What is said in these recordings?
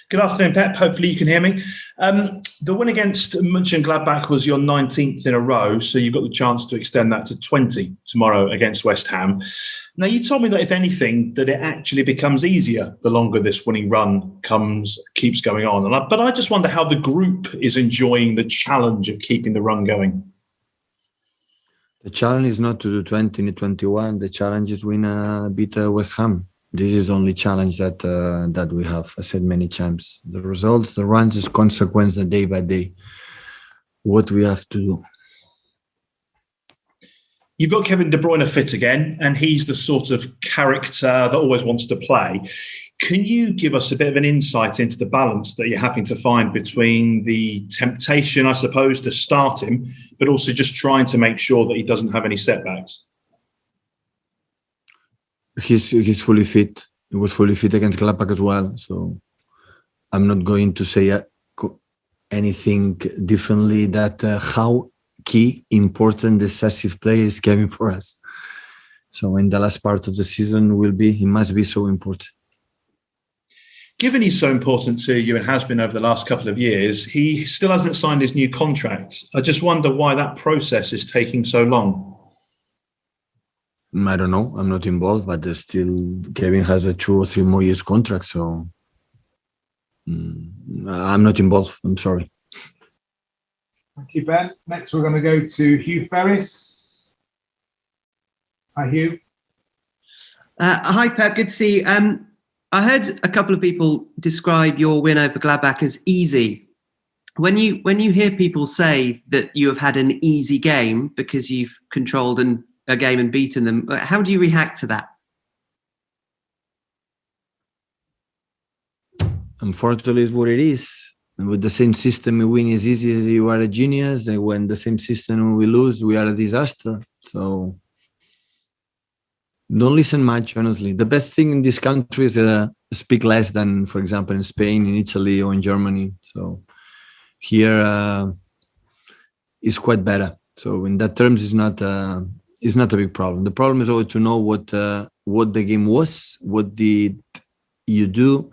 Good afternoon, Pep. Hopefully you can hear me. The win against Gladbach was your 19th in a row, so you've got the chance to extend that to 20 tomorrow against West Ham. Now, you told me that if anything, that it actually becomes easier the longer this winning run keeps going on. But I just wonder how the group is enjoying the challenge of keeping the run going. The challenge is not to do 20 in 21. The challenge is beat West Ham. This is the only challenge that we have. I said many times. The results, the runs is consequence day by day. What we have to do. You've got Kevin De Bruyne fit again, and he's the sort of character that always wants to play. Can you give us a bit of an insight into the balance that you're having to find between the temptation, I suppose, to start him, but also just trying to make sure that he doesn't have any setbacks? He's fully fit. He was fully fit against Gladbach as well. So I'm not going to say anything differently that how key, important, decisive player is Kevin for us. So in the last part of the season he must be so important. Given he's so important to you and has been over the last couple of years, he still hasn't signed his new contract. I just wonder why that process is taking so long. I don't know. I'm not involved, but still Kevin has a 2 or 3 more years contract. So I'm not involved. I'm sorry. Thank you, Ben. Next, we're going to go to Hugh Ferris. Hi, Hugh. Hi, Pep. Good to see you. I heard a couple of people describe your win over Gladbach as easy. When you hear people say that you have had an easy game because you've controlled a game and beaten them, how do you react to that? Unfortunately, it's what it is. And with the same system, we win as easy as you are a genius. And when the same system we lose, we are a disaster. So don't listen much, honestly. The best thing in this country is speak less than, for example, in Spain, in Italy, or in Germany. So here is quite better. So in that terms, it's not a big problem. The problem is always to know what the game was, what did you do,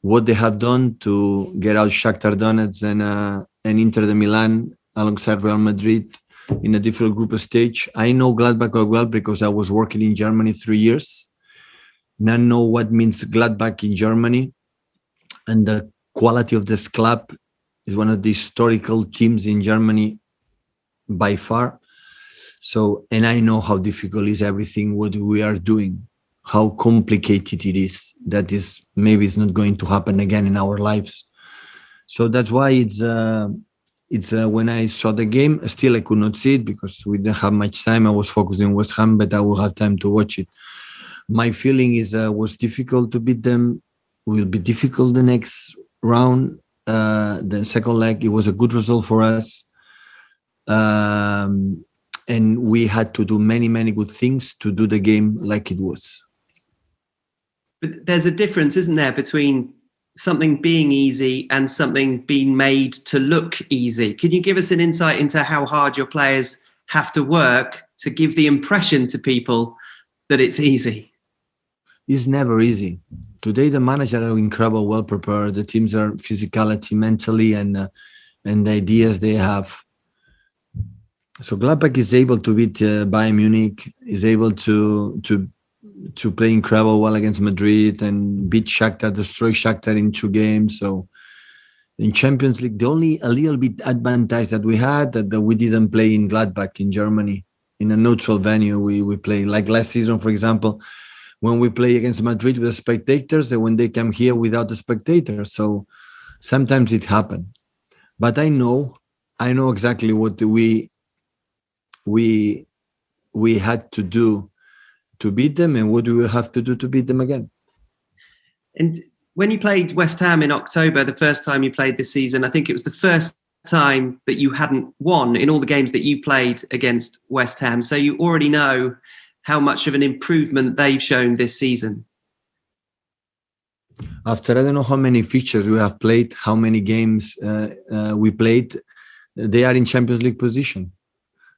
what they have done to get out Shakhtar Donetsk and Inter de Milan alongside Real Madrid in a different group stage. I know Gladbach quite well because I was working in Germany 3 years. And I know what means Gladbach in Germany. And the quality of this club is one of the historical teams in Germany by far. So, and I know how difficult is everything what we are doing, how complicated it is. That is, maybe it's not going to happen again in our lives. So that's why it's when I saw the game, still I could not see it because we didn't have much time. I was focusing on West Ham, but I will have time to watch it. My feeling is was difficult to beat them. Will be difficult the next round. The second leg, it was a good result for us. And we had to do many, many good things to do the game like it was. But there's a difference, isn't there, between something being easy and something being made to look easy. Can you give us an insight into how hard your players have to work to give the impression to people that it's easy? It's never easy. Today, the managers are incredibly well prepared. The teams are physicality, mentally, and the ideas they have. So Gladbach is able to beat Bayern Munich, is able to play incredible well against Madrid and beat Shakhtar, destroy Shakhtar in 2 games. So in Champions League, the only a little bit advantage that we had that we didn't play in Gladbach in Germany in a neutral venue. We play like last season, for example, when we play against Madrid with the spectators and when they come here without the spectators. So sometimes it happens. But I know exactly what we had to do to beat them and what we will have to do to beat them again. And when you played West Ham in October, the first time you played this season, I think it was the first time that you hadn't won in all the games that you played against West Ham. So you already know how much of an improvement they've shown this season. After I don't know how many fixtures we have played, how many games we played, they are in Champions League position.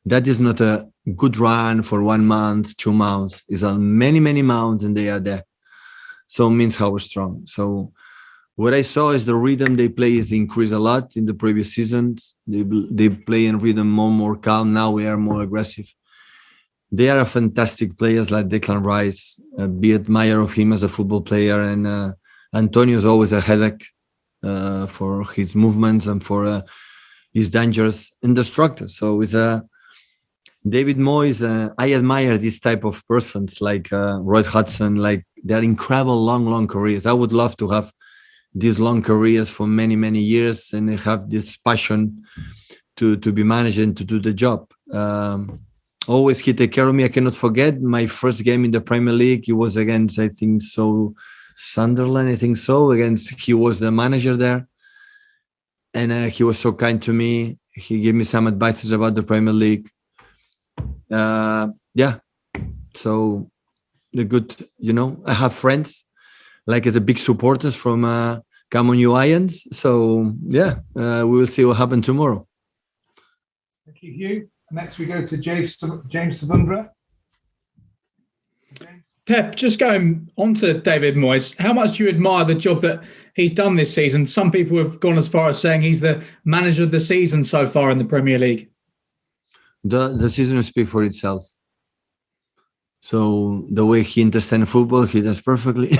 That is not a good run for 1 month, 2 months. It's on many, many months and they are there. So it means how we're strong. So what I saw is the rhythm they play is increased a lot in the previous seasons. They play in rhythm more calm. Now we are more aggressive. They are a fantastic players like Declan Rice. Be admire of him as a football player, and Antonio is always a headache for his movements and for his dangers and destructor. So it's David Moyes. I admire this type of persons like Roy Hodgson. Like they're incredible long careers. I would love to have these long careers for many years and have this passion to be managed and to do the job. Always he take care of me. I cannot forget my first game in the Premier League. It was against, I think so, Sunderland, I think so. He was the manager there. And he was so kind to me. He gave me some advices about the Premier League. So the good, I have friends like as a big supporters from Come On You Irons. So we will see what happens tomorrow. Thank you, Hugh. Next we go to James Savundra. Pep, just going on to David Moyes, how much do you admire the job that he's done this season? Some people have gone as far as saying he's the manager of the season so far in the Premier League. The season will speak for itself. So the way he understands football, he does perfectly.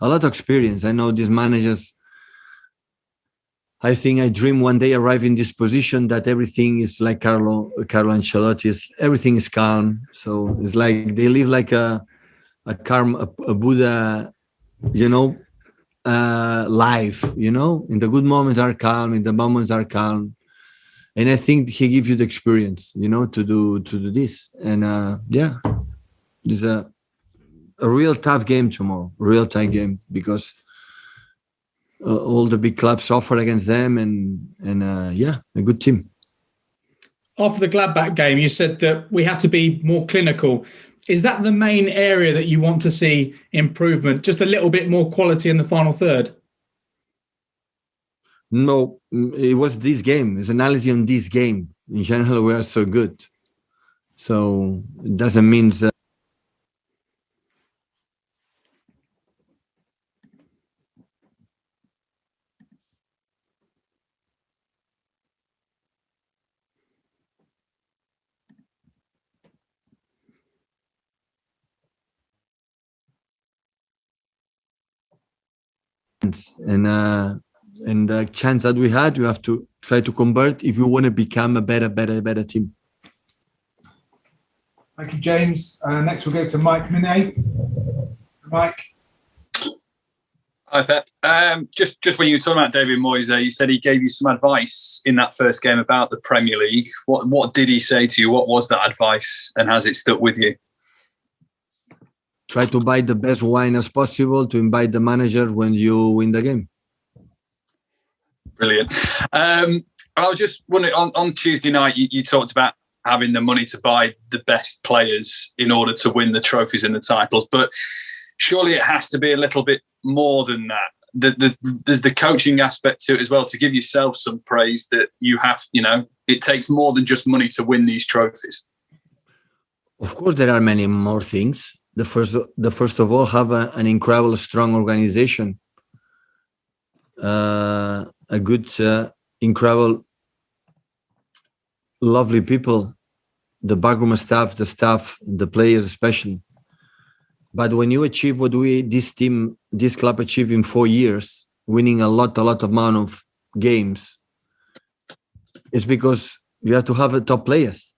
A lot of experience. I know these managers. I think I dream one day arrive in this position that everything is like Carlo Ancelotti. Everything is calm. So it's like they live like a Buddha, life. In the good moments are calm, in the moments are calm, and I think he gives you the experience, to do this. And it's a real tough game tomorrow, real tight game because all the big clubs offer against them, and a good team. After the Gladbach game, you said that we have to be more clinical. Is that the main area that you want to see improvement? Just a little bit more quality in the final third? No, it was this game. It's analysis on this game. In general, we are so good. So it doesn't mean that. And the chance that we had, you have to try to convert if you want to become a better team. Thank you, James. Next we'll go to Mike Minay. Mike. Hi, Pep. Just when you were talking about David Moyes there, you said he gave you some advice in that first game about the Premier League. What did he say to you? What was that advice, and has it stuck with you? Try to buy the best wine as possible to invite the manager when you win the game. Brilliant. I was just wondering, on Tuesday night, you talked about having the money to buy the best players in order to win the trophies and the titles, but surely it has to be a little bit more than that. There's the coaching aspect to it as well, to give yourself some praise that you have, it takes more than just money to win these trophies. Of course, there are many more things. The first of all, have an incredible, strong organization, a good, incredible, lovely people, the backroom staff, the players especially. But when you achieve what this club achieved in 4 years, winning a lot amount of games, it's because you have to have a top players.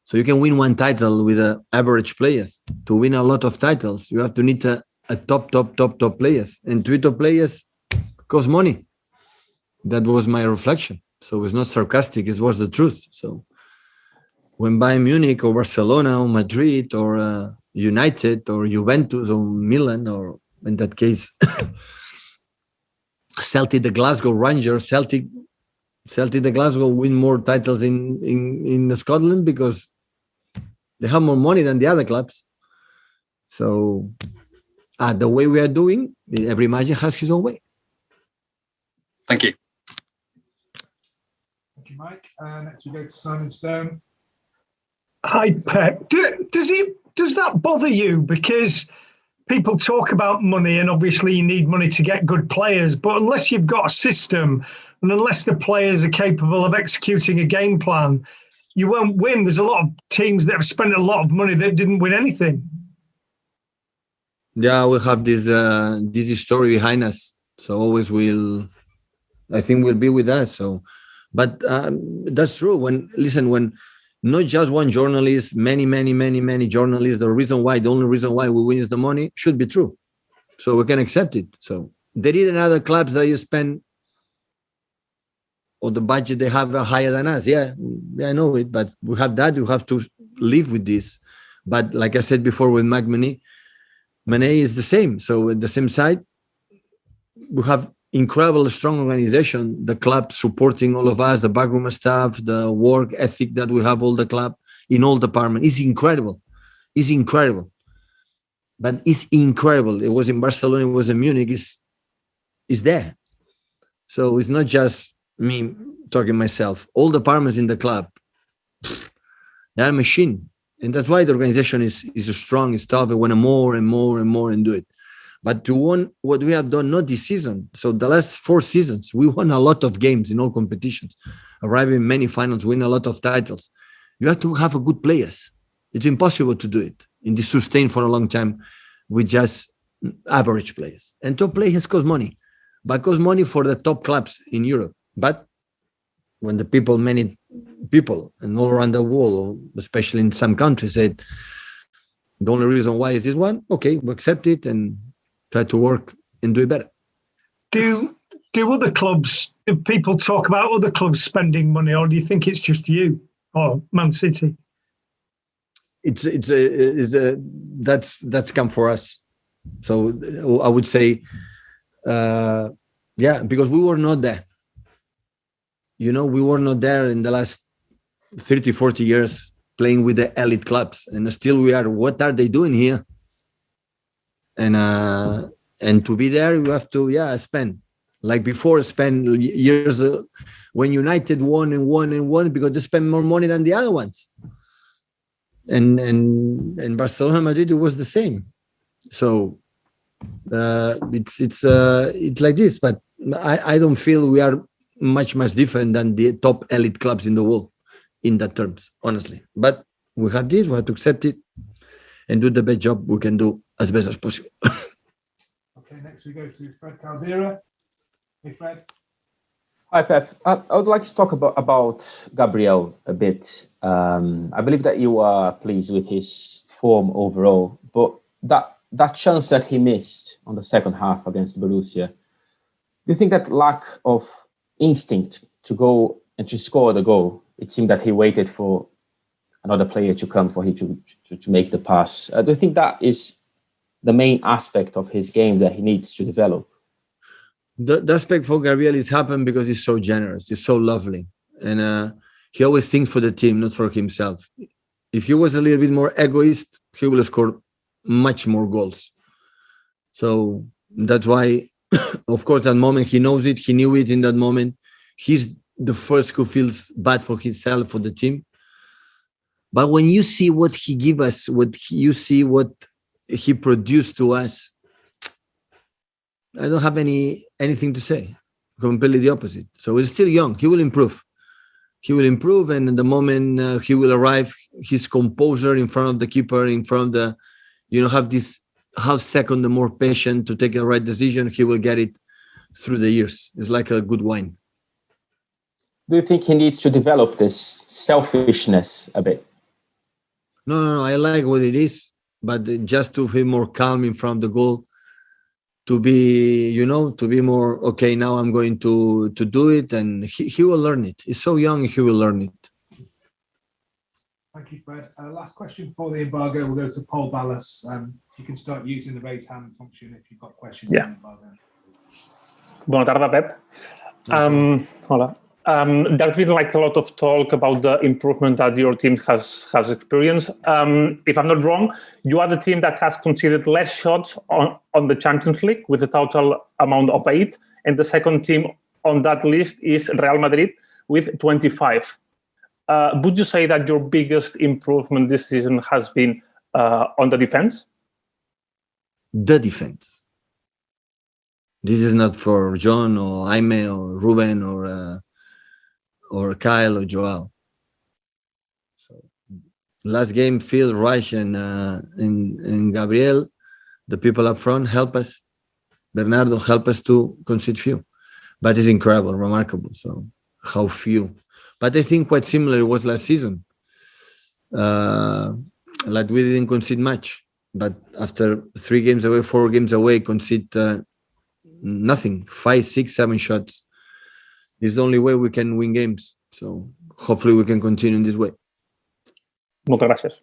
So you can win one title with average players. To win a lot of titles, you have to need a top players. And to top players cost money. That was my reflection. So it's not sarcastic, it was the truth. So when Bayern Munich or Barcelona or Madrid or United or Juventus or Milan, or in that case, Celtic, the Glasgow Rangers, Celtic the Glasgow win more titles in Scotland because they have more money than the other clubs. So the way we are doing, every manager has his own way. Thank you. Thank you, Mike. Next we go to Simon Stone. Hi, Pep. Does that bother you? Because people talk about money, and obviously you need money to get good players, but unless you've got a system and unless the players are capable of executing a game plan, you won't win. There's a lot of teams that have spent a lot of money that didn't win anything. Yeah, we have this story behind us, so always I think will be with us. So, but that's true. When not just one journalist, many journalists, the only reason why we win is the money should be true. So we can accept it. So there is other clubs that you spend, or the budget they have are higher than us. Yeah, I know it, but we have that. We have to live with this. But like I said before with Mane is the same. So at the same side, we have incredible, strong organization, the club supporting all of us, the backroom staff, the work ethic that we have all the club in all departments. It's incredible. But it's incredible. It was in Barcelona, it was in Munich, it's there. So it's not just me talking myself. All departments in the club, they're a machine. And that's why the organization is strong, it's tough. We want to more and more and do it. But to win what we have done, not this season. So the last 4 seasons, we won a lot of games in all competitions, arrive in many finals, win a lot of titles. You have to have a good players. It's impossible to do it in this sustain for a long time with just average players. And top players cost money, but cost money for the top clubs in Europe. But when many people and all around the world, especially in some countries, said the only reason why is this one, okay, we accept it and try to work and do it better. Do other clubs, if people talk about other clubs spending money, or do you think it's just you or Man City? That's come for us. So I would say, because we were not there. We were not there in the last 30, 40 years playing with the elite clubs, and still we are. What are they doing here? And to be there, you have to spend like before. Spend years when United won because they spend more money than the other ones. And Barcelona, Madrid, it was the same. So it's like this. But I don't feel we are much different than the top elite clubs in the world in that terms, honestly. But we have this. We have to accept it and do the best job we can do as best as possible. Okay, next we go to Fred Caldera. Hey, Fred. Hi, Pep. I would like to talk about Gabriel a bit. I believe that you are pleased with his form overall, but that chance that he missed on the second half against Borussia, do you think that lack of instinct to go and to score the goal, it seemed that he waited for another player to come for him to make the pass. Do you think that is the main aspect of his game that he needs to develop? The aspect for Gabriel is happened because he's so generous, he's so lovely, and he always thinks for the team, not for himself. If he was a little bit more egoist, he would have scored much more goals. So that's why, of course, that moment he knows it, he knew it in that moment. He's the first who feels bad for himself, for the team. But when you see what he gave us, what he produced to us, I don't have anything to say. Completely the opposite. So he's still young. He will improve. And the moment he will arrive, his composure in front of the keeper, in front of the, have this half second, the more patient to take the right decision, he will get it through the years. It's like a good wine. Do you think he needs to develop this selfishness a bit? No. I like what it is, but just to feel more calm in front of the goal, to be more, okay, now I'm going to do it, and he will learn it. He's so young, he will learn it. Thank you, Fred. Last question for the embargo. We'll go to Paul Ballas. You can start using the raise hand function if you've got questions. Yeah. On the embargo. Bona tarda, Pep. Hola. There's been like a lot of talk about the improvement that your team has experienced. If I'm not wrong, you are the team that has conceded less shots on the Champions League with a total amount of 8. And the second team on that list is Real Madrid with 25. Would you say that your biggest improvement this season has been on the defense? the defense. This is not for John or Jaime or Ruben or Kyle or Joao. So last game, Phil, Reich, and Gabriel, the people up front, help us. Bernardo help us to concede few. But it's incredible, remarkable. So how few. But I think quite similar it was last season. Like we didn't concede much. But after 3 games away, 4 games away, concede nothing. 5, 6, 7 shots. It's the only way we can win games. So hopefully we can continue in this way. Muchas gracias.